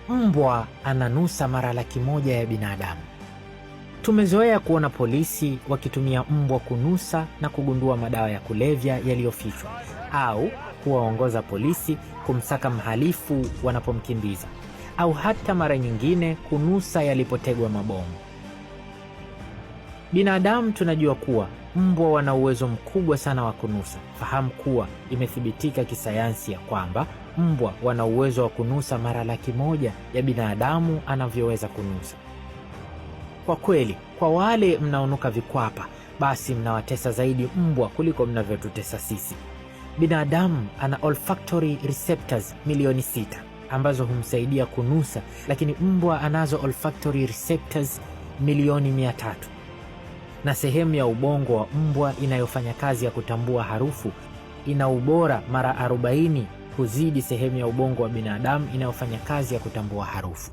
mbwa ananusa mara 100,000 ya binadamu. Tumezoea kuona polisi wakitumia mbwa kunusa na kugundua madawa ya kulevya yaliyofichwa, au kuwaongoza polisi kumsaka mhalifu wanapomkimbiza, au hata mara nyingine kunusa yalipotegwa mabomu. Binadamu tunajua kuwa mbwa wana uwezo mkubwa sana wa kunusa. Fahamu kuwa imethibitika kisayansi ya kwamba mbwa wana uwezo wa kunusa mara 100,000 ya binadamu anavyoweza kunusa. Kwa kweli, kwa wale mnaonuka vikwapa, basi mnawatesa zaidi mbwa kuliko mnavyotutesa sisi. Binadamu ana olfactory receptors milioni 6 ambazo humsaidia kunusa, lakini mbwa anazo olfactory receptors milioni 300. Na sehemu ya ubongo wa mbwa inayofanya kazi ya kutambua harufu ina ubora mara 40 kuzidi sehemu ya ubongo wa binadamu inayofanya kazi ya kutambua harufu.